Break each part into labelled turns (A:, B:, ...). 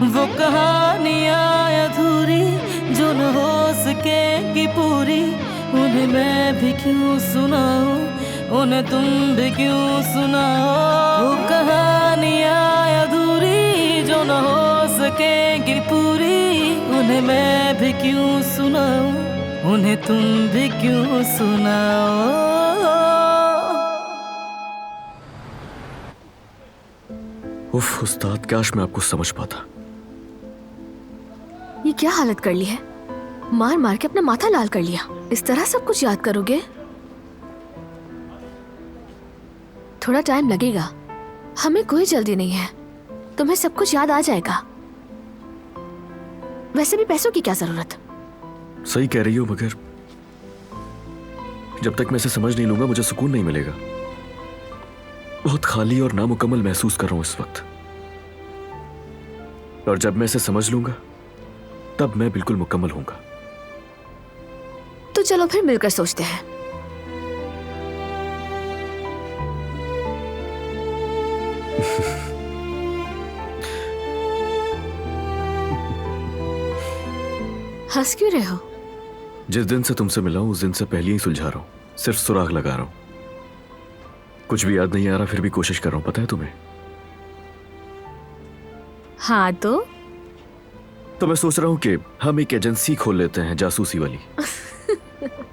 A: वो कहानियाँ अधूरी जो न हो सकेगी पूरी, उन्हें मैं भी क्यों सुनाऊं, उन्हें तुम भी क्यों सुनाओ। वो कहानियाँ अधूरी जो न हो सकेगी पूरी, उन्हें मैं भी क्यों सुनाऊं, उन्हें तुम भी क्यों सुनाओ।
B: उफ उस्ताद, काश मैं आपको समझ पाता।
C: ये क्या हालत कर ली है? मार मार के अपना माथा लाल कर लिया। इस तरह सब कुछ याद करोगे? थोड़ा टाइम लगेगा, हमें कोई जल्दी नहीं है। तुम्हें सब कुछ याद आ जाएगा। वैसे भी पैसों की क्या जरूरत?
B: सही कह रही हो, मगर जब तक मैं इसे समझ नहीं लूंगा मुझे सुकून नहीं मिलेगा। बहुत खाली और नामुकम्मल महसूस कर रहा हूं इस वक्त, और जब मैं इसे समझ लूंगा तब मैं बिल्कुल मुकम्मल होऊंगा।
C: तो चलो फिर मिलकर सोचते हैं। हंस क्यों रहे हो?
B: जिस दिन से तुमसे मिला हूं उस दिन से पहले ही सुलझा रहा हूं, सिर्फ सुराग लगा रहा हूं। कुछ भी याद नहीं आ रहा, फिर भी कोशिश कर रहा हूं, पता है तुम्हें।
C: हाँ
B: तो मैं सोच रहा हूं कि हम एक एजेंसी खोल लेते हैं, जासूसी वाली,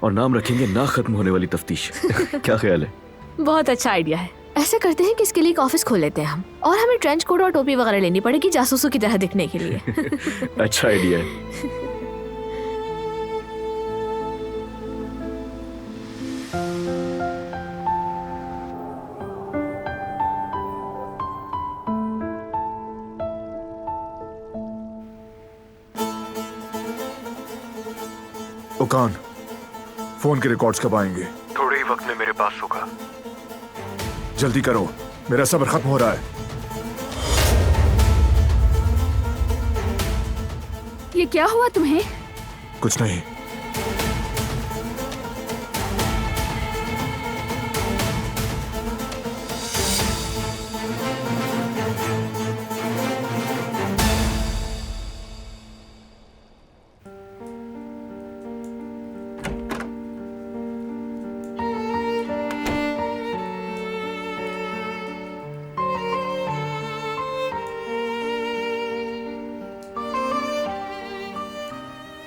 B: और नाम रखेंगे ना खत्म होने वाली तफ्तीश। क्या ख्याल है?
C: बहुत अच्छा आइडिया है। ऐसा करते हैं कि इसके लिए एक ऑफिस खोल लेते हैं हम, और हमें ट्रेंच कोट और टोपी वगैरह लेनी पड़ेगी जासूसों की तरह दिखने के लिए।
B: अच्छा आइडिया है।
D: ओकान, फोन के रिकॉर्ड्स कब आएंगे?
E: थोड़े ही वक्त में मेरे पास होगा।
D: जल्दी करो, मेरा सब्र खत्म हो रहा है।
C: ये क्या हुआ तुम्हें?
D: कुछ नहीं।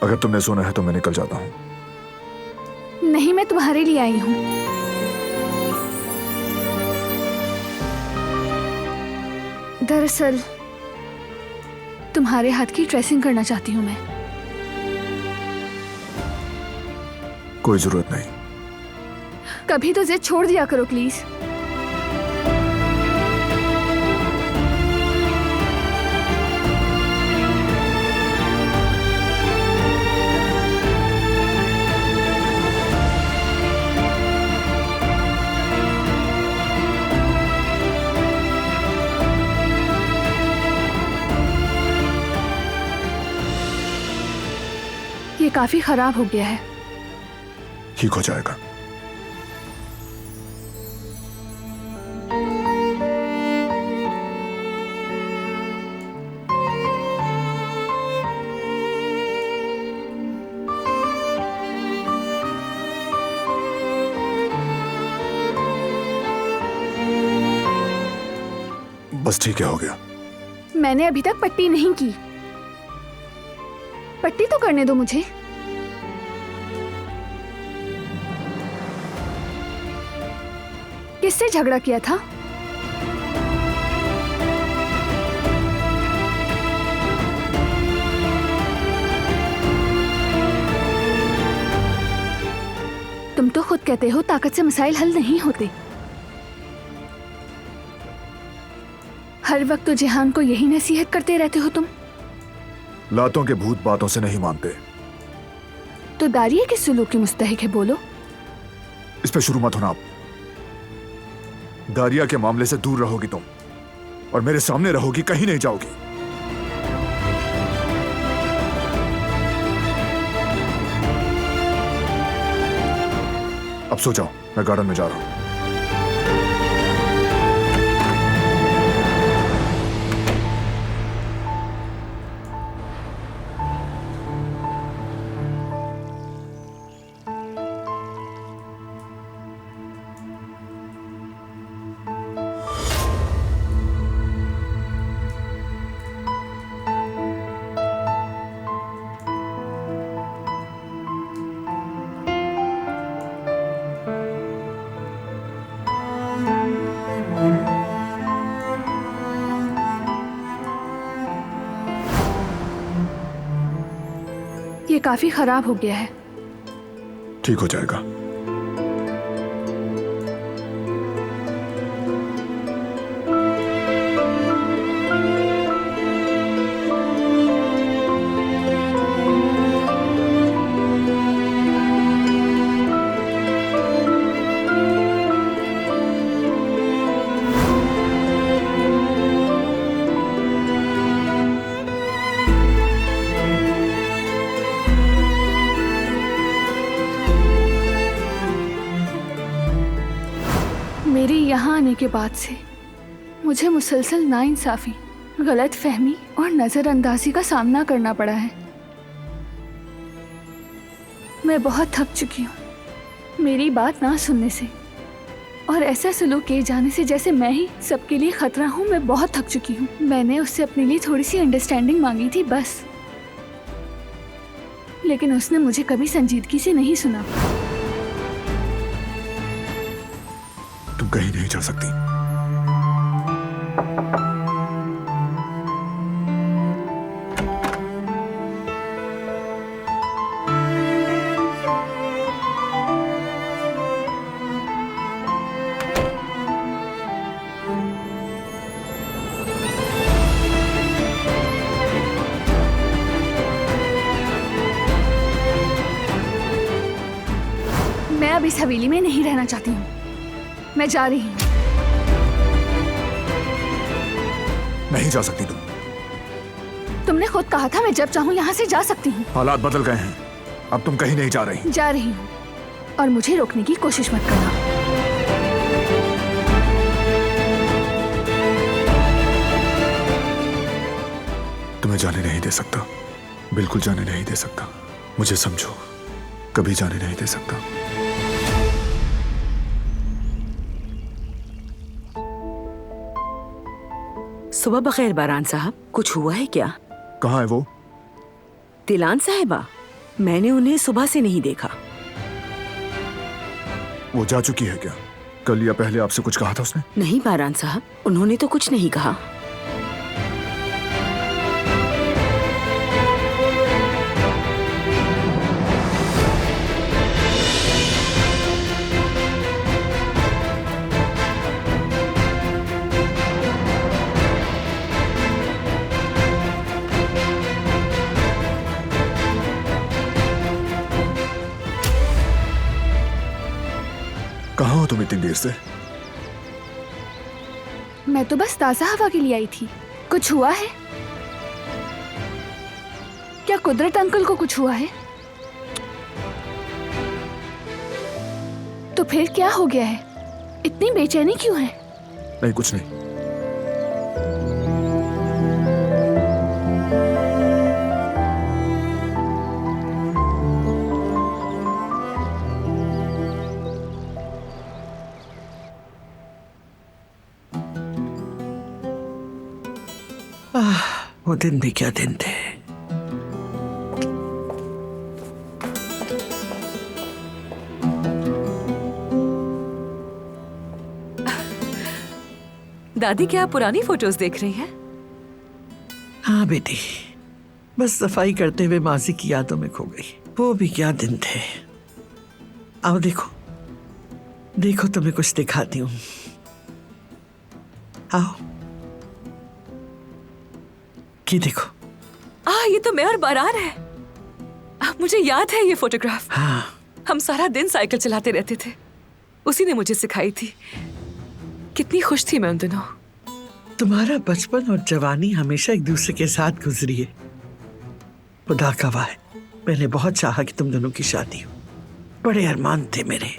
D: अगर तुमने सुना है तो मैं निकल जाता हूं।
C: नहीं, मैं तुम्हारे लिए आई हूँ। दरअसल तुम्हारे हाथ की ड्रेसिंग करना चाहती हूँ मैं।
D: कोई जरूरत नहीं।
C: कभी तो जिद छोड़ दिया करो प्लीज। ये काफी खराब हो गया है।
D: ठीक हो जाएगा। बस ठीक है, हो गया।
C: मैंने अभी तक पट्टी नहीं की। पट्टी तो करने दो मुझे। किससे झगड़ा किया था? तुम तो खुद कहते हो ताकत से मसाइल हल नहीं होते। हर वक्त तो जिहान को यही नसीहत करते रहते हो तुम।
D: लातों के भूत बातों से नहीं मानते।
C: तो दारिया किस सुलूक की मुस्तहिक है, बोलो।
D: इस पे शुरू मत होना आप। दारिया के मामले से दूर रहोगी तुम, और मेरे सामने रहोगी, कहीं नहीं जाओगी। अब सो जाओ, मैं गार्डन में जा रहा हूं।
F: ये काफी खराब हो गया है।
D: ठीक हो जाएगा।
F: मेरे यहाँ आने के बाद से मुझे मुसलसल नाइंसाफी, गलत फहमी और नजरअंदाजी का सामना करना पड़ा है। मैं बहुत थक चुकी हूँ मेरी बात ना सुनने से और ऐसा सलूक किए जाने से जैसे मैं ही सबके लिए खतरा हूँ। मैं बहुत थक चुकी हूँ। मैंने उससे अपने लिए थोड़ी सी अंडरस्टैंडिंग मांगी थी बस, लेकिन उसने मुझे कभी संजीदगी से नहीं सुना।
D: तुम कहीं नहीं जा सकती।
F: मैं अब इस हवेली में नहीं रहना चाहती हूँ। मैं जा रही हूँ।
D: नहीं जा सकती तुम।
F: तुमने खुद कहा था मैं जब चाहूँ यहाँ से जा सकती हूँ।
D: हालात बदल गए हैं, अब तुम कहीं नहीं जा रही।
F: जा रही हूँ और मुझे रोकने की कोशिश मत करना।
D: तुम्हें जाने नहीं दे सकता, बिल्कुल जाने नहीं दे सकता। मुझे समझो, कभी जाने नहीं दे सकता।
G: सुबह बखैर बारान साहब, कुछ हुआ है क्या?
D: कहाँ है वो?
G: तिलान साहिबा, मैंने उन्हें सुबह से नहीं देखा।
D: वो जा चुकी है क्या? कल या पहले आपसे कुछ कहा था उसने?
G: नहीं बारान साहब, उन्होंने तो कुछ नहीं कहा।
D: कहाँ हो तुम इतनी देर से?
F: मैं तो बस ताज़ा हवा के लिए आई थी। कुछ हुआ है क्या? कुदरत अंकल को कुछ हुआ है? तो फिर क्या हो गया है? इतनी बेचैनी क्यों है?
D: नहीं, कुछ नहीं।
H: वो दिन भी क्या दिन थे।
A: दादी, क्या आप पुरानी फोटोज देख रही हैं?
H: हाँ बेटी, बस सफाई करते हुए माजी की यादों में खो गई। वो भी क्या दिन थे। आओ देखो, देखो तुम्हें कुछ दिखाती हूँ। आओ, ये देखो।
A: ये तो मैं और बारान है। मुझे याद है ये फोटोग्राफ।
H: हाँ,
A: हम सारा दिन साइकिल चलाते रहते थे। उसी ने मुझे सिखाई थी। कितनी खुश थी मैं उन दिनों।
H: तुम्हारा बचपन और जवानी हमेशा एक दूसरे के साथ गुजरी है। खुदा का वाह, मैंने बहुत चाहा कि तुम दोनों की शादी हो। बड़े अरमान थे मेरे।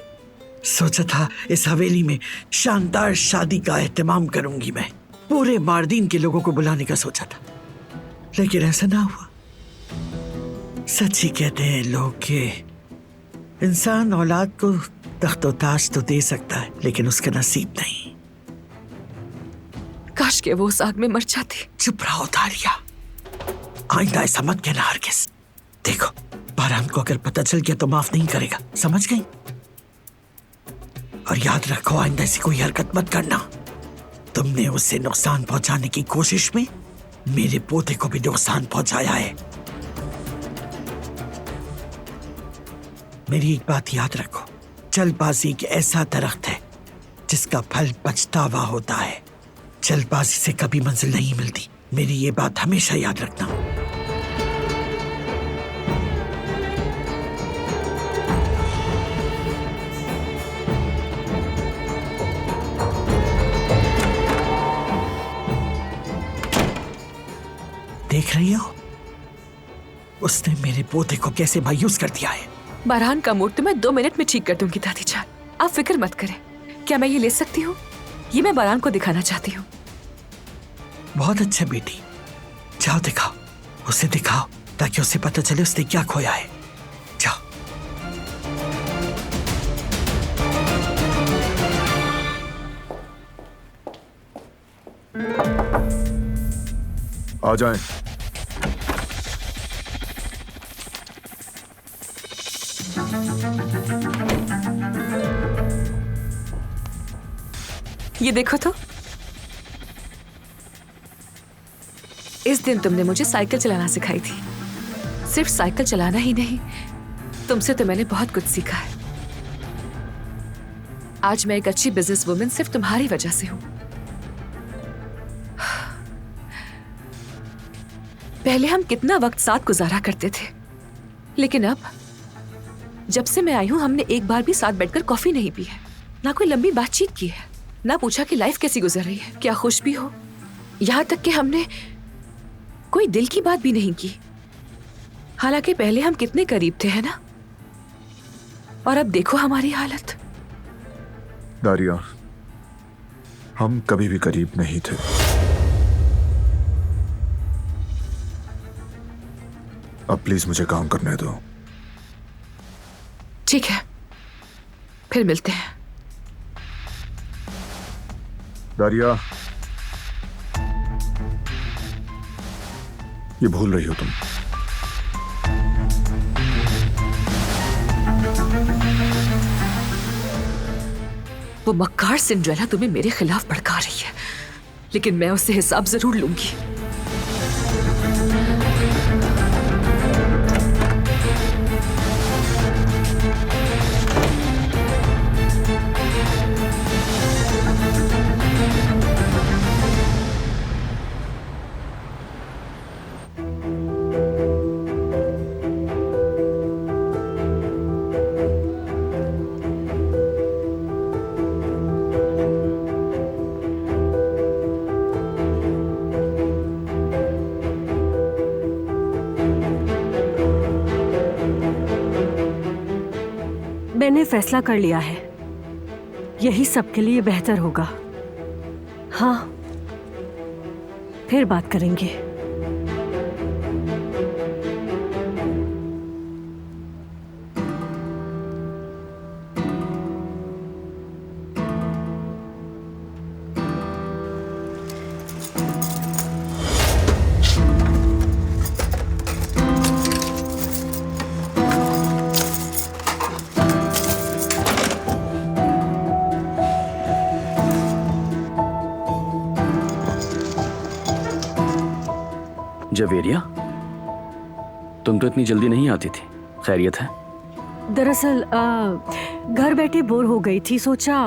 H: सोचा था इस हवेली में शानदार शादी का एहतमाम करूंगी मैं। पूरे मार्दीन के लोगों को बुलाने का सोचा था, लेकिन ऐसा ना हुआ। सच ही कहते हैं लोग कि इंसान औलाद को तख्तो ताज तो दे सकता है, लेकिन उसका नसीब नहीं।
A: काश के वो उस आग में मर जाती।
H: चुप रहो दालिया, आइंदा ऐसा मत कहना हरगिज़। देखो, बारान को अगर पता चल गया तो माफ नहीं करेगा, समझ गई? और याद रखो, आइंदा ऐसी कोई हरकत मत करना। तुमने उसे नुकसान पहुंचाने की कोशिश में मेरे पोते को भी नुकसान पहुंचाया है। मेरी एक बात याद रखो, जल्दबाजी एक ऐसा दरख्त है जिसका फल पछतावा होता है। जल्दबाजी से कभी मंजिल नहीं मिलती, मेरी ये बात हमेशा याद रखना। देख रही हो उसने मेरे पोते को कैसे मायूस कर दिया है।
C: बरहान का मूड तो मैं 2 मिनट में ठीक कर दूंगी दादी जान, आप फिक्र मत करें। क्या मैं ये ले सकती हूँ? ये मैं बरहान को दिखाना चाहती हूँ।
H: बहुत अच्छा बेटी, जाओ दिखाओ, उसे दिखाओ ताकि उसे पता चले उसने क्या खोया है। जाओ।
D: आ जाएं।
C: ये देखो तो, इस दिन तुमने मुझे साइकिल चलाना सिखाई थी। सिर्फ साइकिल चलाना ही नहीं, तुमसे तो मैंने बहुत कुछ सीखा है। आज मैं एक अच्छी बिजनेस वुमन सिर्फ तुम्हारी वजह से हूं। पहले हम कितना वक्त साथ गुजारा करते थे, लेकिन अब जब से मैं आई हूं हमने एक बार भी साथ बैठकर कॉफी नहीं पी है, ना कोई लंबी बातचीत की है, ना पूछा कि लाइफ कैसी गुजर रही है, क्या खुश भी हो। यहां तक कि हमने कोई दिल की बात भी नहीं की। हालांकि पहले हम कितने करीब थे, है ना? और अब देखो हमारी हालत।
D: दारिया, हम कभी भी करीब नहीं थे। अब प्लीज मुझे काम करने दो।
C: ठीक है, फिर मिलते हैं।
D: दारिया, ये भूल रही हो तुम।
C: वो मक्कार सिंड्रेला तुम्हें मेरे खिलाफ भड़का रही है, लेकिन मैं उससे हिसाब जरूर लूंगी।
I: मैंने फैसला कर लिया है, यही सबके लिए बेहतर होगा। हाँ, फिर बात करेंगे।
B: जवेरिया, तुम तो इतनी जल्दी नहीं आती थी, खैरियत है?
I: दरअसल घर बैठे बोर हो गई थी, सोचा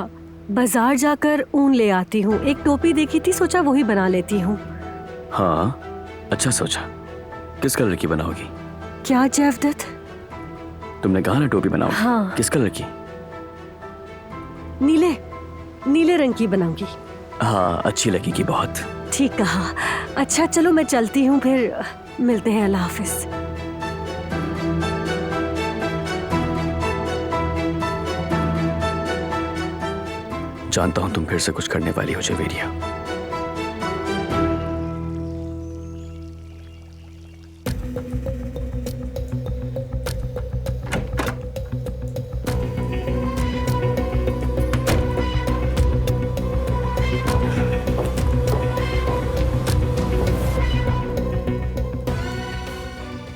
I: बाजार जाकर ऊन ले आती हूँ। एक टोपी देखी थी, सोचा वही बना लेती हूँ।
B: हाँ, अच्छा सोचा। किस कलर की बनाओगी?
I: क्या जैवदत्त?
B: तुमने कहा ना टोपी बनाओगी।
I: हाँ।
B: किस कलर की?
I: नीले रंग की बनाऊंगी।
B: हाँ, अच्छी लगेगी बहुत।
I: ठीक कहा। अच्छा चलो मैं चलती हूँ, फिर मिलते हैं। अल्लाह हाफिज।
B: जानता हूं तुम फिर से कुछ करने वाली हो जवेरिया।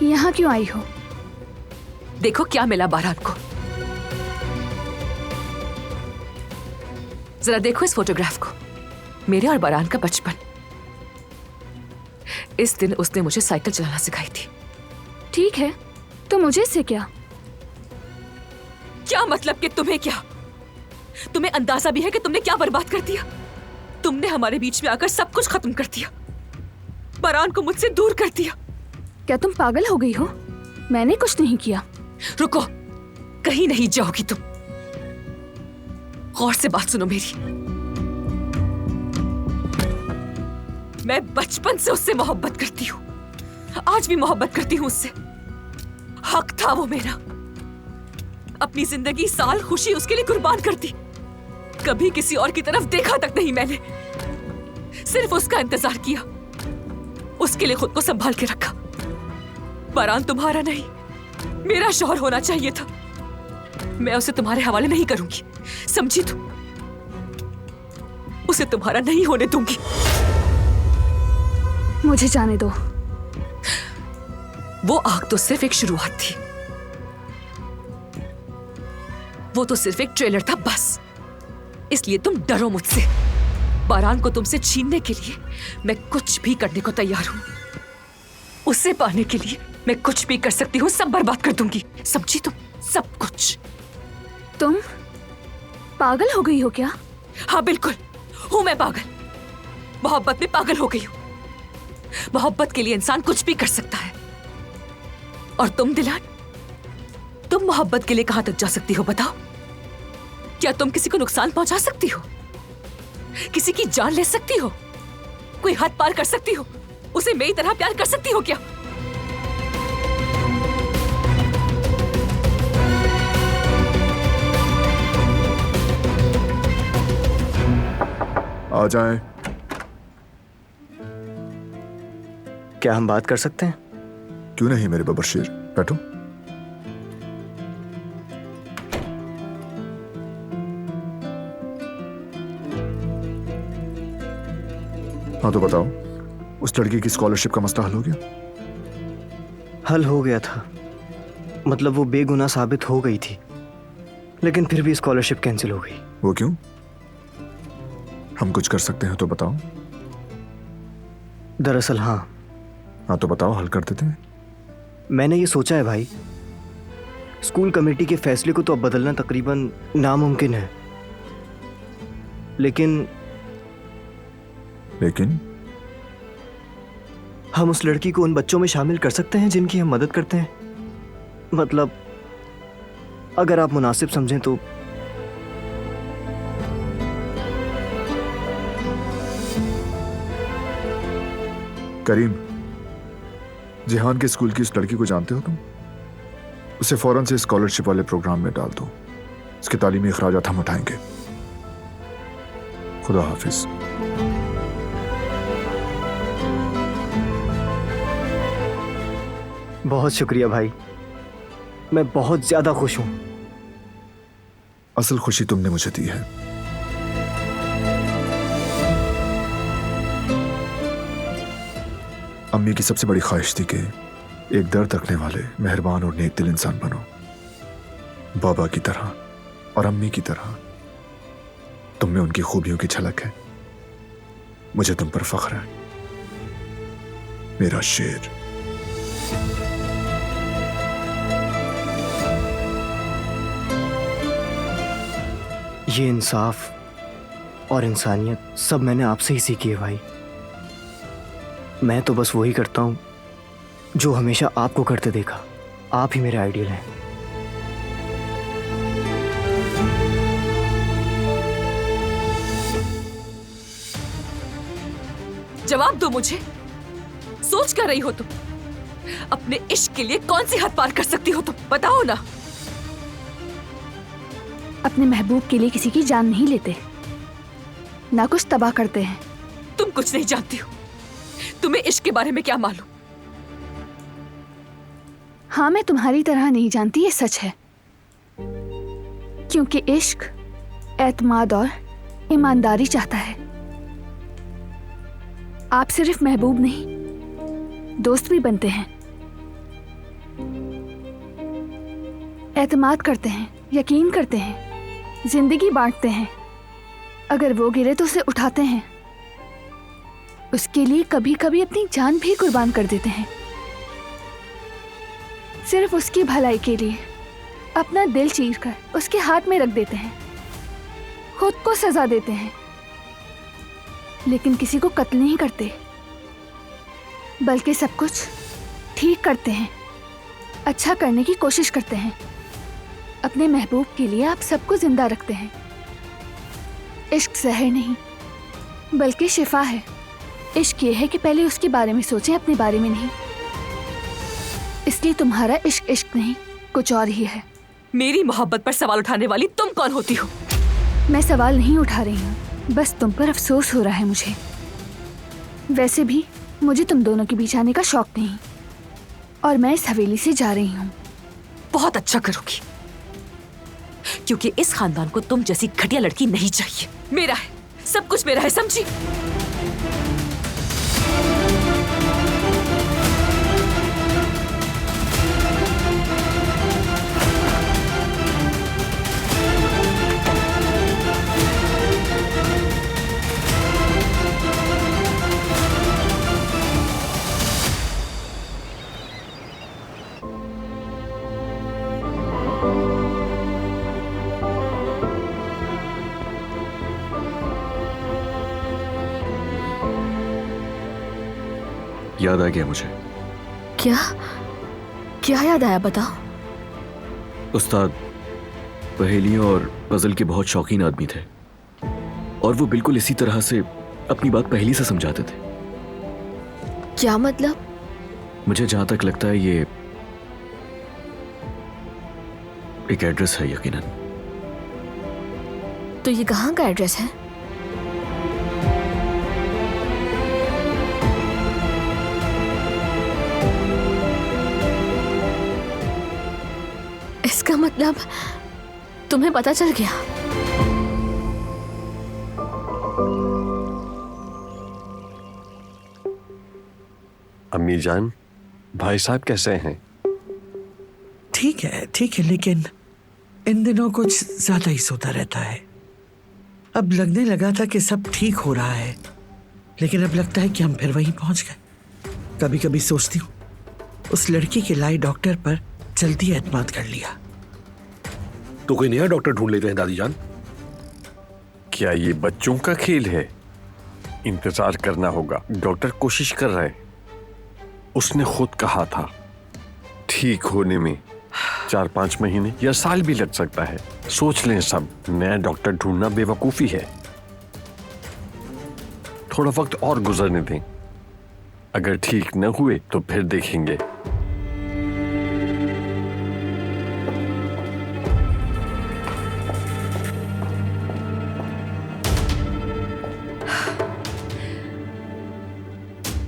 F: यहाँ क्यों आई हो?
C: देखो क्या मिला बरहान को। जरा देखो इस फोटोग्राफ को, मेरे और बरहान का बचपन। इस दिन उसने मुझे साइकिल चलाना सिखाई थी।
F: ठीक है, तो मुझे इससे क्या?
C: क्या मतलब कि तुम्हें क्या? तुम्हें अंदाजा भी है कि तुमने क्या बर्बाद कर दिया? तुमने हमारे बीच में आकर सब कुछ खत्म कर दिया, बरान को मुझसे दूर कर दिया।
F: क्या तुम पागल हो गई हो? मैंने कुछ नहीं किया।
C: रुको, कहीं नहीं जाओगी तुम। गौर से बात सुनो मेरी। मैं बचपन से उससे मोहब्बत करती हूँ, आज भी मोहब्बत करती हूँ उससे। हक था वो मेरा। अपनी जिंदगी साल खुशी उसके लिए कुर्बान कर दी। कभी किसी और की तरफ देखा तक नहीं मैंने, सिर्फ उसका इंतजार किया, उसके लिए खुद को संभाल के रखा। बरान तुम्हारा नहीं, मेरा शौहर होना चाहिए था। मैं उसे तुम्हारे हवाले नहीं करूंगी, समझी तुम? उसे तुम्हारा नहीं होने दूंगी।
F: मुझे जाने दो।
C: वो आग तो सिर्फ एक शुरुआत थी, वो तो सिर्फ एक ट्रेलर था बस। इसलिए तुम डरो मुझसे। बारान को तुमसे छीनने के लिए मैं कुछ भी करने को तैयार हूं। उसे पाने के लिए मैं कुछ भी कर सकती हूँ, सब बर्बाद कर दूंगी, समझी तुम? सब कुछ।
F: तुम पागल हो गई हो क्या?
C: हाँ बिल्कुल हूं मैं पागल। मोहब्बत में पागल हो गई हूं। मोहब्बत के लिए इंसान कुछ भी कर सकता है। और तुम दिलान, तुम मोहब्बत के लिए कहां तक जा सकती हो बताओ? क्या तुम किसी को नुकसान पहुंचा सकती हो? किसी की जान ले सकती हो? कोई हद पार कर सकती हो? उसे मेरी तरह प्यार कर सकती हो क्या?
D: आ जाए।
J: क्या हम बात कर सकते हैं?
D: क्यों नहीं मेरे बबरशीर, बैठो। हाँ तो बताओ, उस लड़की की स्कॉलरशिप का मसला हल हो गया?
J: हल हो गया था, मतलब वो बेगुनाह साबित हो गई थी, लेकिन फिर भी स्कॉलरशिप कैंसिल हो गई।
D: वो क्यों? हम कुछ कर सकते हैं तो बताओ।
J: दरअसल हाँ।
D: हाँ तो बताओ, हल कर देते हैं।
J: मैंने ये सोचा है भाई, स्कूल कमेटी के फैसले को तो अब बदलना तकरीबन नामुमकिन है, लेकिन हम उस लड़की को उन बच्चों में शामिल कर सकते हैं जिनकी हम मदद करते हैं। मतलब अगर आप मुनासिब समझें तो।
D: करीम, जिहान के स्कूल की इस लड़की को जानते हो तुम? उसे फौरन से स्कॉलरशिप वाले प्रोग्राम में डाल दो। उसके तालीमी अखराजात हम उठाएंगे। खुदा हाफिज।
J: बहुत शुक्रिया भाई, मैं बहुत ज्यादा खुश हूं।
D: असल खुशी तुमने मुझे दी है। अम्मी की सबसे बड़ी ख्वाहिश थी कि एक दर्द रखने वाले, मेहरबान और नेक दिल इंसान बनो, बाबा की तरह और अम्मी की तरह। तुम में उनकी खूबियों की झलक है। मुझे तुम पर फख्र है, मेरा शेर।
J: ये इंसाफ और इंसानियत सब मैंने आपसे ही सीखी है भाई। मैं तो बस वही करता हूं जो हमेशा आपको करते देखा। आप ही मेरे आइडियल हैं।
C: जवाब दो मुझे, सोच कर रही हो तुम? अपने इश्क के लिए कौन सी हद पार कर सकती हो तुम, बताओ ना।
F: अपने महबूब के लिए किसी की जान नहीं लेते, ना कुछ तबाह करते हैं।
C: तुम कुछ नहीं जानती हो, तुम्हें इश्क के बारे में क्या मालूम?
F: हाँ, मैं तुम्हारी तरह नहीं जानती, ये सच है। क्योंकि इश्क एतमाद और ईमानदारी चाहता है। आप सिर्फ महबूब नहीं, दोस्त भी बनते हैं। एतमाद करते हैं, यकीन करते हैं, जिंदगी बांटते हैं। अगर वो गिरे तो उसे उठाते हैं। उसके लिए कभी कभी अपनी जान भी कुर्बान कर देते हैं, सिर्फ उसकी भलाई के लिए। अपना दिल चीर कर उसके हाथ में रख देते हैं, खुद को सजा देते हैं, लेकिन किसी को कत्ल नहीं करते, बल्कि सब कुछ ठीक करते हैं, अच्छा करने की कोशिश करते हैं। अपने महबूब के लिए आप सबको जिंदा रखते हैं। इश्क जहर नहीं बल्कि शिफा है। इश्क ये है कि पहले उसके बारे में सोचें, अपने बारे में नहीं। इसलिए तुम्हारा इश्क इश्क नहीं, कुछ और ही है।
C: मेरी मोहब्बत पर सवाल उठाने वाली तुम कौन होती हो?
F: मैं सवाल नहीं उठा रही हूँ, बस तुम पर अफसोस हो रहा है मुझे। वैसे भी मुझे तुम दोनों के बीच आने का शौक नहीं, और मैं इस हवेली से जा रही हूँ।
C: बहुत अच्छा करोगी, क्योंकि इस खानदान को तुम जैसी घटिया लड़की नहीं चाहिए। मेरा है, सब कुछ मेरा है, समझी?
B: याद आ गया मुझे।
F: क्या क्या याद आया, बताओ।
B: उस्ताद पहेलियों और पजल के बहुत शौकीन आदमी थे, और वो बिल्कुल इसी तरह से अपनी बात पहेली से समझाते थे।
F: क्या मतलब?
B: मुझे जहां तक लगता है ये एक एड्रेस है यकीनन।
F: तो ये कहाँ का एड्रेस है? इसका मतलब तुम्हें पता चल गया?
E: अम्मी जान, भाई साहब कैसे हैं?
H: ठीक है, लेकिन इन दिनों कुछ ज्यादा ही सोता रहता है। अब लगने लगा था कि सब ठीक हो रहा है, लेकिन अब लगता है कि हम फिर वहीं पहुंच गए। कभी कभी सोचती हूँ उस लड़की के लाई डॉक्टर पर जल्दी एतमाद कर लिया।
K: तो कोई नया डॉक्टर ढूंढ लेते हैं दादी जान।
E: क्या ये बच्चों का खेल है? इंतजार करना होगा। डॉक्टर कोशिश कर रहा है। उसने खुद कहा था ठीक होने में 4-5 महीने या साल भी लग सकता है। सोच लें सब, नया डॉक्टर ढूंढना बेवकूफी है। थोड़ा वक्त और गुजरने दें। अगर ठीक न हुए तो फिर देखेंगे।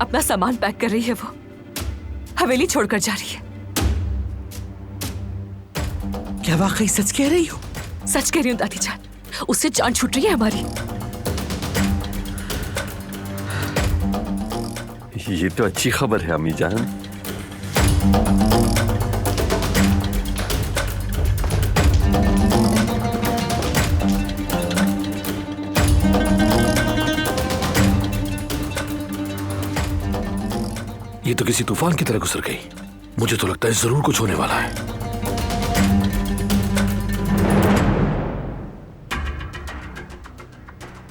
C: अपना सामान पैक कर रही है वो, हवेली छोड़कर जा रही है।
H: क्या वाकई सच कह रही हो?
C: सच कह रही हूँ दादी जान, उससे जान छूट रही है हमारी।
E: ये तो अच्छी खबर है अम्मी जान।
K: ये तो किसी तूफान की तरह गुजर गई। मुझे तो लगता है जरूर कुछ होने वाला है।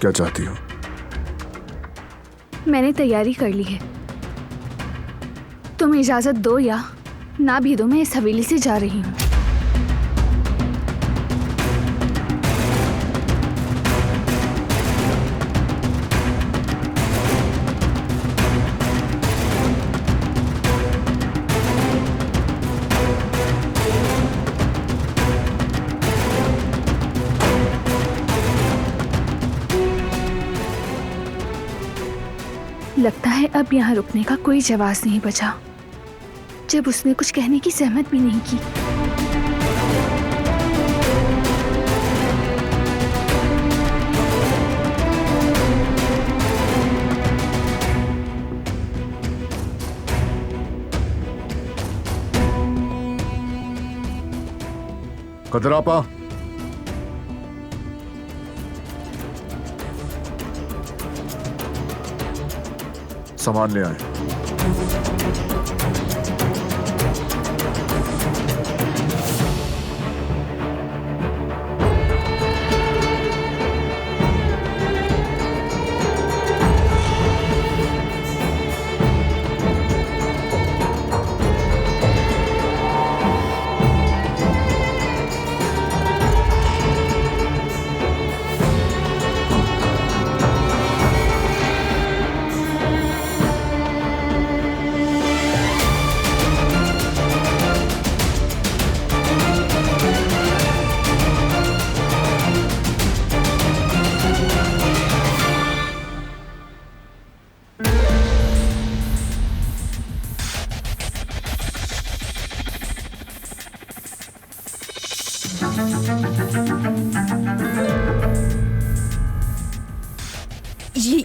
D: क्या चाहती हो?
F: मैंने तैयारी कर ली है, तुम इजाजत दो या ना भी दो, मैं इस हवेली से जा रही हूँ। लगता है अब यहाँ रुकने का कोई जवाब नहीं बचा, जब उसने कुछ कहने की सहमत भी नहीं की।
D: कदरापा, सामान ले आए।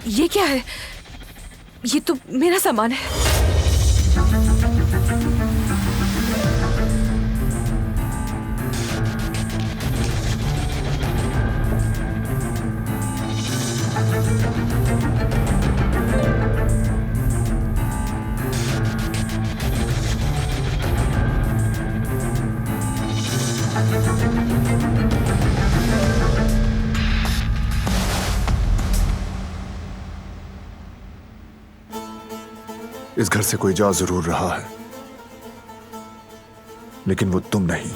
C: ये क्या है? ये तो मेरा सामान है।
D: इस घर से कोई जा जरूर रहा है, लेकिन वो तुम नहीं।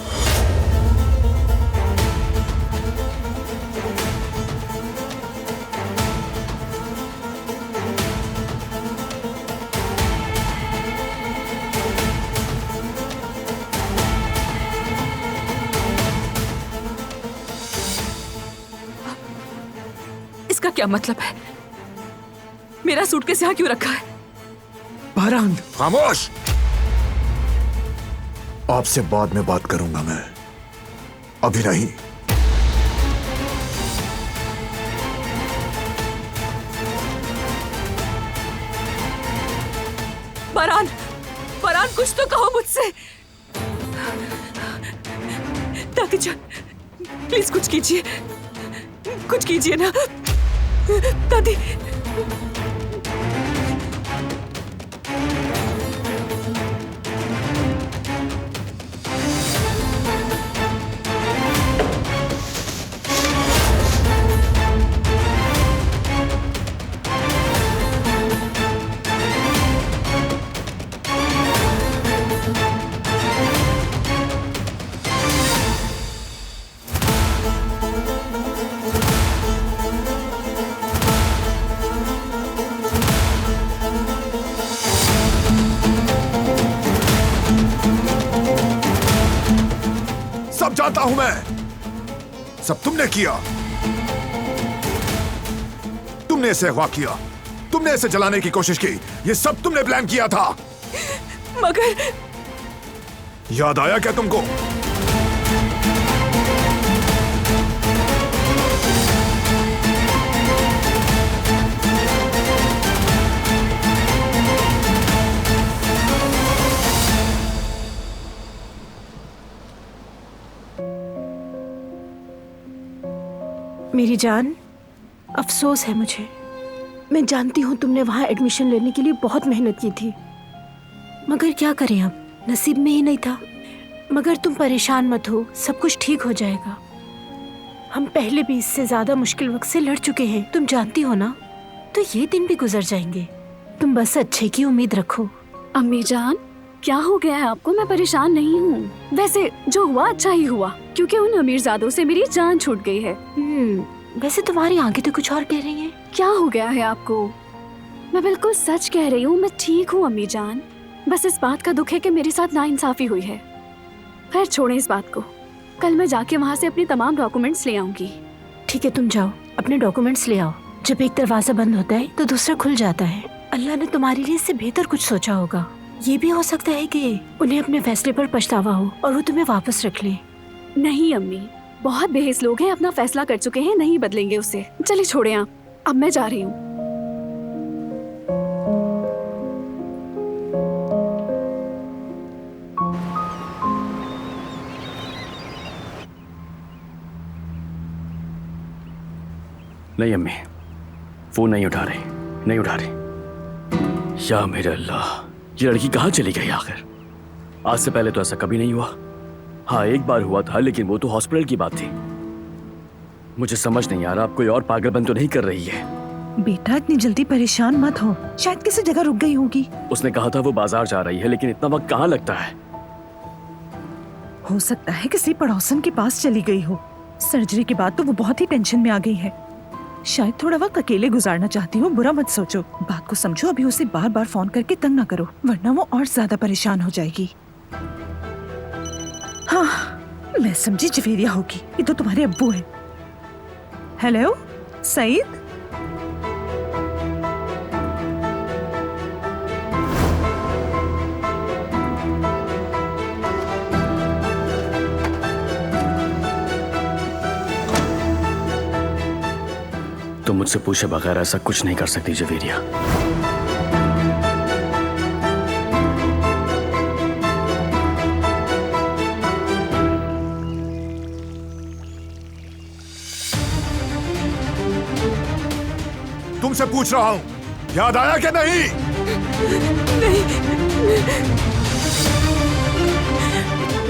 C: इसका क्या मतलब है? मेरा सूटकेस यहाँ क्यों रखा है?
H: बारान,
D: खामोश! आपसे बाद में बात करूंगा मैं, अभी नहीं।
C: बारान, बारान कुछ तो कहो मुझसे। दादी जान, प्लीज कुछ कीजिए, कुछ कीजिए ना दादी।
D: सब जानता हूं मैं, सब तुमने किया। तुमने इसे अगवा किया, तुमने इसे जलाने की कोशिश की, ये सब तुमने प्लान किया था।
C: मगर
D: याद आया क्या तुमको?
I: मेरी जान, अफसोस है मुझे। मैं जानती हूँ तुमने वहाँ एडमिशन लेने के लिए बहुत मेहनत की थी, मगर क्या करें, अब नसीब में ही नहीं था। मगर तुम परेशान मत हो, सब कुछ ठीक हो जाएगा। हम पहले भी इससे ज्यादा मुश्किल वक्त से लड़ चुके हैं, तुम जानती हो ना। तो ये दिन भी गुजर जाएंगे, तुम बस अच्छे की उम्मीद रखो।
F: अम्मी जान, क्या हो गया है आपको? मैं परेशान नहीं हूँ। वैसे जो हुआ अच्छा ही हुआ, क्योंकि उन अमीरजादों से मेरी जान छूट गई है।
I: वैसे तुम्हारी आंखें तो कुछ और कह रही हैं।
F: क्या हो गया है आपको? मैं बिल्कुल सच कह रही हूँ, मैं ठीक हूँ अम्मी जान। बस इस बात का दुख है कि मेरे साथ नाइंसाफी हुई है। खैर छोड़ें इस बात को, कल मैं जाके वहाँ से अपने तमाम डॉक्यूमेंट्स ले आऊंगी।
I: ठीक है, तुम जाओ, अपने डॉक्यूमेंट्स ले आओ। जब एक दरवाजा बंद होता है तो दूसरा खुल जाता है। अल्लाह ने तुम्हारे लिए इससे बेहतर कुछ सोचा होगा। ये भी हो सकता है कि उन्हें अपने फैसले पर पछतावा हो और वो तुम्हें वापस रख ले।
F: नहीं अम्मी, बहुत बेहस लोग हैं, अपना फैसला कर चुके हैं, नहीं बदलेंगे उसे। चलिए छोड़ें आप, अब मैं जा रही हूँ।
B: नहीं अम्मी, फोन नहीं उठा रहे, नहीं उठा रहे। या मेरे अल्लाह, ये लड़की कहाँ चली गई आखिर? आज से पहले तो ऐसा कभी नहीं हुआ। हाँ, एक बार हुआ था, लेकिन वो तो हॉस्पिटल की बात थी। मुझे समझ नहीं आ रहा, आप कोई और पागलपन तो नहीं कर रही है?
L: बेटा इतनी जल्दी परेशान मत हो, शायद किसी जगह रुक गई होगी।
B: उसने कहा था वो बाजार जा रही है, लेकिन इतना वक्त कहाँ लगता है?
L: हो सकता है किसी पड़ोसन के पास चली गई हो। सर्जरी के बाद तो वो बहुत ही टेंशन में आ गई है। शायद थोड़ा वक्त अकेले गुजारना चाहती हो। बुरा मत सोचो, बात को समझो। अभी उसे बार बार फोन करके तंग ना करो, वरना वो और ज्यादा परेशान हो जाएगी। हाँ, मैं समझी जवेरिया होगी, ये तो तुम्हारे अब्बू है। हेलो सईद,
B: मुझसे पूछे बगैर ऐसा कुछ नहीं कर सकती जवेरिया।
D: तुमसे पूछ रहा हूं, याद आया कि नहीं?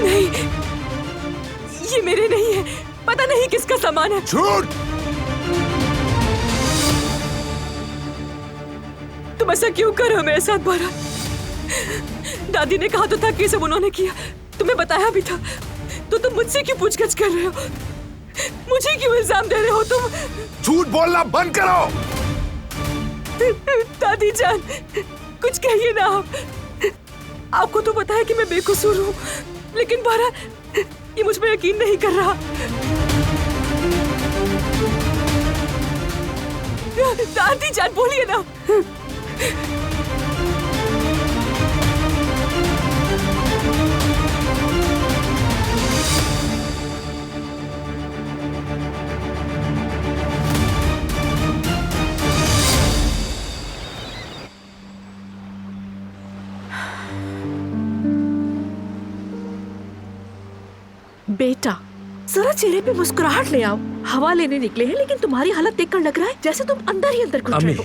C: नहीं, ये मेरे नहीं है, पता नहीं किसका सामान है।
D: झूठ!
C: तुम ऐसा क्यों कर रहे हो मेरे साथ बारह? दादी ने कहा तो था कि सब उन्होंने किया, तुम्हें बताया भी था, तो तुम मुझसे क्यों पूछगछ कर रहे हो? मुझे क्यों इल्जाम दे रहे हो तुम?
D: झूठ बोलना बंद करो।
C: दादी जान, कुछ कहिए ना आप। आपको तो पता है कि मैं बेकसूर हूँ, लेकिन बारह ये मुझ पे यकीन नहीं कर रहा। दादी जान बोलिए ना।
I: बेटा, जरा चेहरे पे मुस्कुराहट ले आओ। हवा लेने निकले हैं, लेकिन तुम्हारी हालत देखकर लग रहा है जैसे तुम अंदर ही अंदर घुट रहे हो।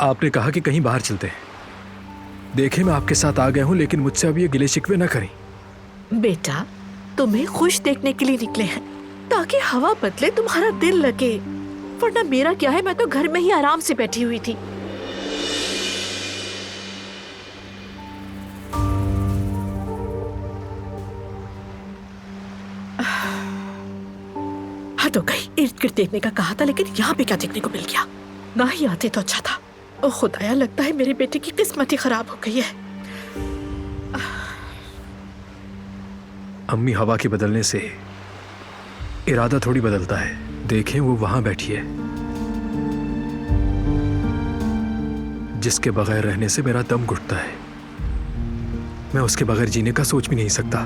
K: आपने कहा कि कहीं बाहर चलते हैं। देखे मैं आपके साथ आ गया हूँ, लेकिन मुझसे अब ये गिले शिकवे न करें।
I: बेटा, तुम्हें खुश देखने के लिए निकले हैं, ताकि हवा बदले, तुम्हारा दिल लगे। वरना मेरा क्या है, मैं तो घर में ही आराम से बैठी हुई थी। तो कहीं इर्द गिर्द देखने का कहा था, लेकिन यहाँ पे क्या देखने को मिल गया? ना ही आते तो अच्छा था। ओ खुदाया, लगता है मेरे बेटे की किस्मत ही खराब हो गई है।
K: अम्मी, हवा के बदलने से इरादा थोड़ी बदलता है। देखें, वो वहां बैठी है जिसके बगैर रहने से मेरा दम घुटता है। मैं उसके बगैर जीने का सोच भी नहीं सकता।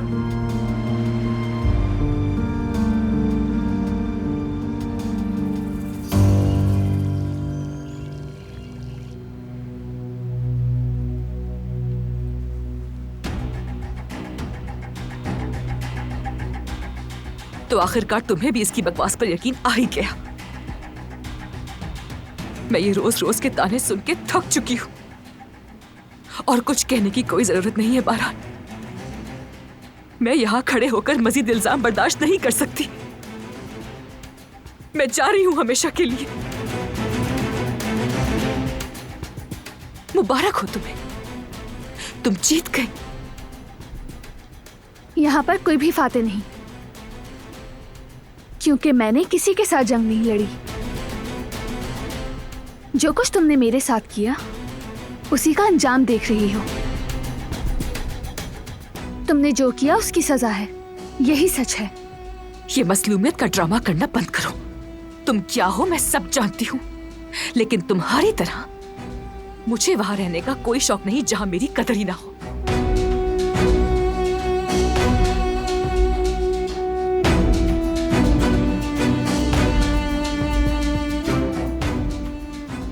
C: तो आखिरकार तुम्हें भी इसकी बकवास पर यकीन आ ही गया। मैं ये रोज रोज के ताने सुन के थक चुकी हूं, और कुछ कहने की कोई जरूरत नहीं है बारह। मैं यहां खड़े होकर मजीद इल्जाम बर्दाश्त नहीं कर सकती। मैं जा रही हूं हमेशा के लिए। मुबारक हो तुम्हें, तुम जीत गई।
F: यहाँ पर कोई भी फाते नहीं, क्योंकि मैंने किसी के साथ जंग नहीं लड़ी। जो कुछ तुमने मेरे साथ किया, उसी का अंजाम देख रही हो। तुमने जो किया उसकी सजा है, यही सच है।
C: ये मसलूमियत का ड्रामा करना बंद करो। तुम क्या हो मैं सब जानती हूँ, लेकिन तुम्हारी तरह मुझे वहां रहने का कोई शौक नहीं जहां मेरी कदर ही ना हो।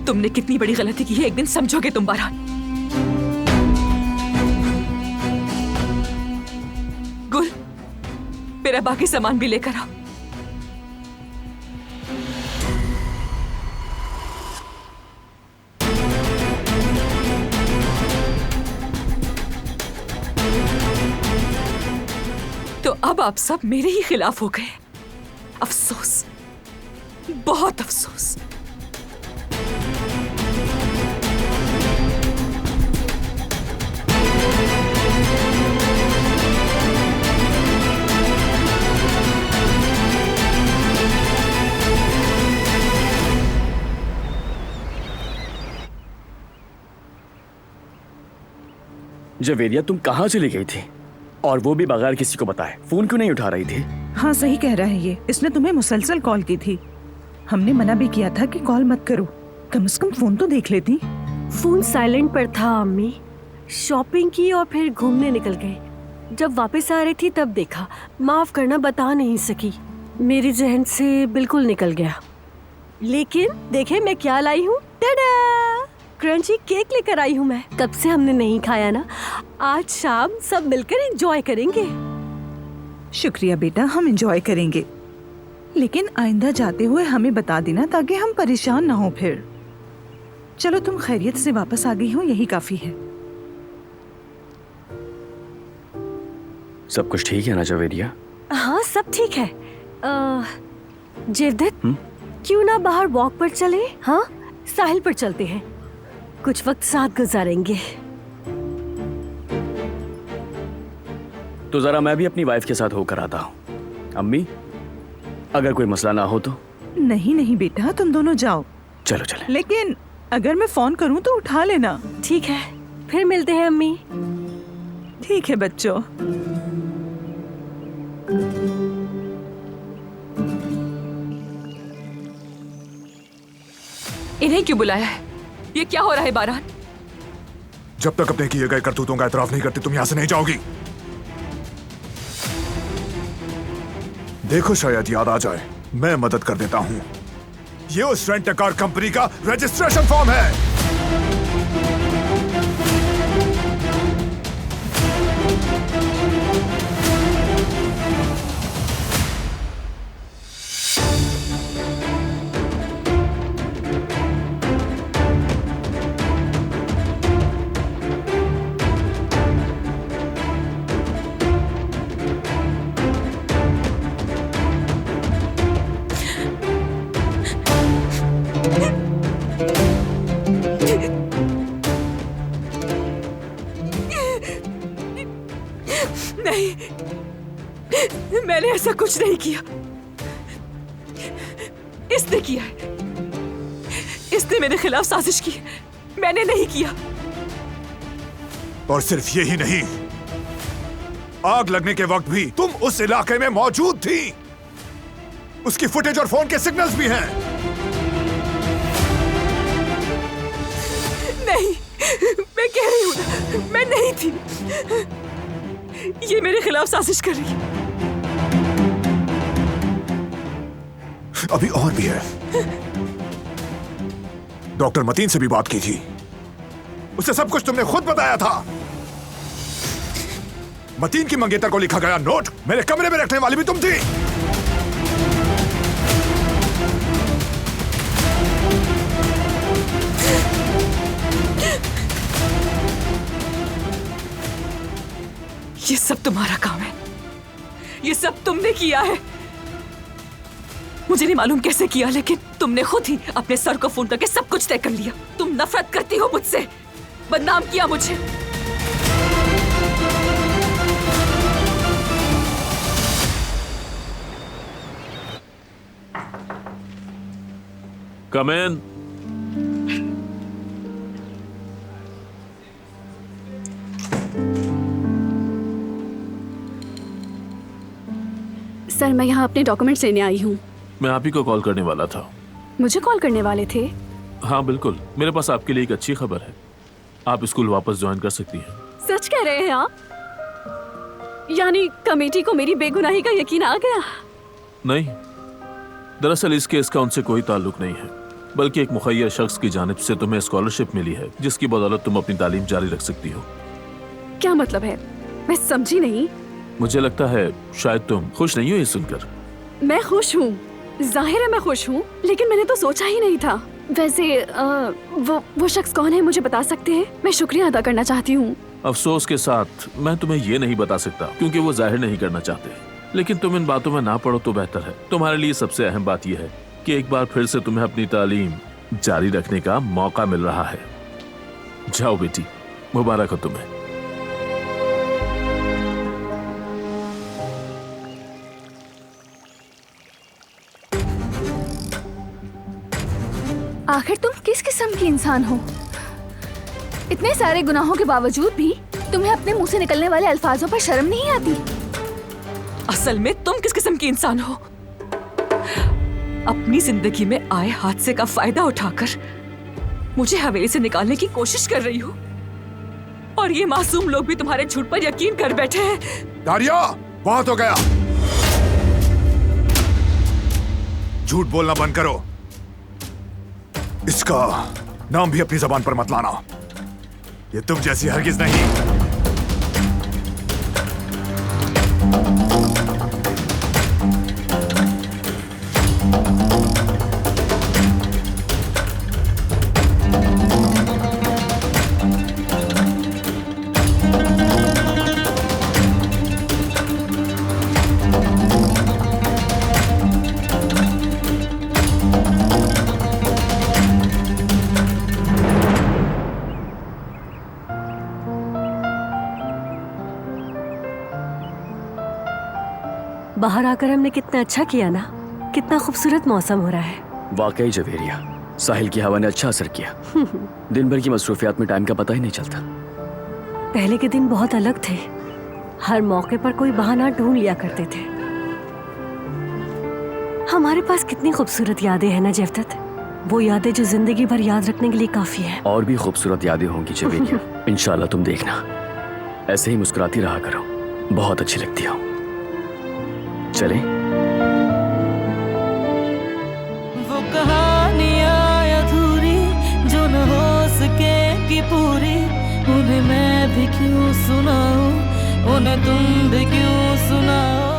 C: तुमने कितनी बड़ी गलती की है, एक दिन समझोगे तुम बारह। गुल, मेरा बाकी सामान भी लेकर आओ। तो अब आप सब मेरे ही खिलाफ हो गए। अफसोस, बहुत अफसोस।
B: जवेरिया, तुम कहाँ चली गई थी? और वो भी बगैर किसी को बताए। फोन क्यों नहीं उठा रही थी?
L: हाँ, सही कह रहा है ये। इसने तुम्हें मुसलसल कॉल की थी। हमने मना भी किया था कि कॉल मत करो, कम से कम फोन तो देख लेती।
I: फोन साइलेंट पर था अम्मी। शॉपिंग की और फिर घूमने निकल गए। जब वापस आ रही थी तब देखा। माफ करना, बता नहीं सकी, मेरे जहन से बिल्कुल निकल गया। लेकिन देखे मैं क्या लाई हूँ। टाडा! क्रंची केक लेकर आई हूँ मैं। कब से हमने नहीं खाया ना, आज शाम सब मिलकर एंजॉय करेंगे।
L: शुक्रिया बेटा, हम एंजॉय करेंगे, लेकिन आइंदा जाते हुए हमें बता देना ताकि हम परेशान ना हो फिर। चलो तुम खैरियत से वापस आ गई हो, यही काफी है।
B: सब कुछ ठीक है ना जवेदिया?
I: हाँ सब ठीक है। जयदत्त, क्यों ना बाहर वॉक पर चले? हाँ साहिल पर चलते हैं, कुछ वक्त साथ गुजारेंगे।
B: तो जरा मैं भी अपनी वाइफ के साथ होकर आता हूँ। अम्मी, अगर कोई मसला ना हो तो।
L: नहीं नहीं बेटा, तुम दोनों जाओ।
B: चलो चले।
L: लेकिन अगर मैं फोन करूँ तो उठा लेना।
I: ठीक है, फिर मिलते हैं अम्मी।
L: ठीक है बच्चों।
C: इन्हें क्यों बुलाया है? ये क्या हो रहा है बारान?
D: जब तक अपने किए गए करतूतों का एतराफ नहीं करती तुम यहां से नहीं जाओगी। देखो शायद याद आ जाए, मैं मदद कर देता हूं। ये उस रेंट कार कंपनी का रजिस्ट्रेशन फॉर्म है।
C: मैंने ऐसा कुछ नहीं किया, इसने किया है। इसने मेरे खिलाफ साजिश की, मैंने नहीं किया।
D: और सिर्फ यही नहीं, आग लगने के वक्त भी तुम उस इलाके में मौजूद थी। उसकी फुटेज और फोन के सिग्नल्स भी हैं।
C: नहीं, मैं कह रही हूं ना, मैं नहीं थी। ये मेरे खिलाफ साजिश कर रही है।
D: अभी और भी है। डॉक्टर मतीन से भी बात की थी, उसे सब कुछ तुमने खुद बताया था। मतीन की मंगेतर को लिखा गया नोट मेरे कमरे में रखने वाली भी तुम थी।
C: ये सब तुम्हारा काम है, ये सब तुमने किया है। मुझे नहीं मालूम कैसे किया, लेकिन तुमने खुद ही अपने सर को फोन करके सब कुछ तय कर लिया। तुम नफरत करती हो मुझसे, बदनाम किया मुझे।
M: Come in.
F: सर, मैं यहाँ अपने डॉक्यूमेंट्स लेने आई हूँ।
M: मैं आप ही को कॉल करने वाला था।
F: मुझे कॉल करने वाले थे?
M: हाँ बिल्कुल, मेरे पास आपके लिए एक अच्छी खबर है। आप स्कूल वापस ज्वाइन कर सकती हैं।
F: सच कह रहे हैं आप? यानी कमेटी को मेरी बेगुनाही का यकीन आ गया?
M: नहीं, दरअसल इस केस का उनसे कोई ताल्लुक नहीं है, बल्कि एक मुखय्यर शख्स की जानिब से तुम्हें स्कॉलरशिप मिली है, जिसकी बदौलत तुम अपनी तालीम जारी रख सकती हो।
F: क्या मतलब है? मैं समझी नहीं।
M: मुझे लगता है शायद तुम खुश नहीं हो ये सुनकर।
F: मैं खुश हूँ, जाहिर है मैं खुश हूँ, लेकिन मैंने तो सोचा ही नहीं था। वैसे वो शख्स कौन है, मुझे बता सकते हैं? मैं शुक्रिया अदा करना चाहती हूँ।
M: अफसोस के साथ मैं तुम्हें ये नहीं बता सकता, क्योंकि वो जाहिर नहीं करना चाहते। लेकिन तुम इन बातों में ना पड़ो तो बेहतर है। तुम्हारे लिए सबसे अहम बात यह है कि एक बार फिर से तुम्हें अपनी तालीम जारी रखने का मौका मिल रहा है। जाओ बेटी, मुबारक हो तुम्हें।
F: आखिर तुम किस किस्म की इंसान हो? इतने सारे गुनाहों के बावजूद भी तुम्हें अपने मुंह से निकलने वाले अल्फाजों पर शर्म नहीं आती?
C: असल में तुम किस किस्म की इंसान हो? अपनी जिंदगी में आए हादसे का फायदा उठाकर मुझे हवेली से निकालने की कोशिश कर रही हो, और ये मासूम लोग भी तुम्हारे झूठ पर यकीन कर बैठे हैं।
D: दारिया, बहुत हो गया। झूठ बोलना बंद करो। इसका नाम भी अपनी जबान पर मत लाना। ये तुम जैसी हरगिज नहीं।
I: बाहर आकर हमने कितना अच्छा किया ना, कितना खूबसूरत मौसम हो रहा है।
B: वाकई जवेरिया, साहिल की हवा ने अच्छा असर किया। दिन भर की मसरूफियात में टाइम का पता ही नहीं चलता।
I: पहले के दिन बहुत अलग थे, हर मौके पर कोई बहाना ढूंढ लिया करते थे। हमारे पास कितनी खूबसूरत यादें हैं ना जवदत, वो यादें जो जिंदगी भर याद रखने के लिए काफी है।
B: और भी खूबसूरत यादें होंगी जवेरिया। इंशाल्लाह तुम देखना, ऐसे ही मुस्कुराती रहा करो, बहुत अच्छी लगती हो। चले।
A: वो कहानियाँ अधूरी जो न हो सकेगी पूरी, उन्हें मैं भी क्यों सुनाऊं, उन्हें तुम भी क्यों सुनाओ।